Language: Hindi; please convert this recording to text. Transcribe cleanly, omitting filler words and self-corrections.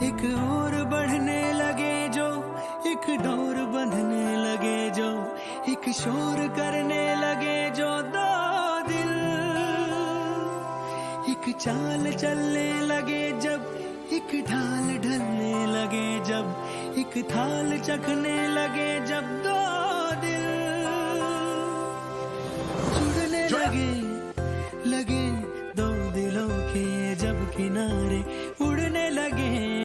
एक और बढ़ने लगे जो, एक डोर बंधने लगे जो, एक शोर करने लगे जो दो दिल, एक चाल चलने लगे जब, एक ढाल ढलने लगे जब, एक थाल चखने लगे जब दो दिल जुड़ने लगे दो दिलों के जब किनारे उड़ने लगे।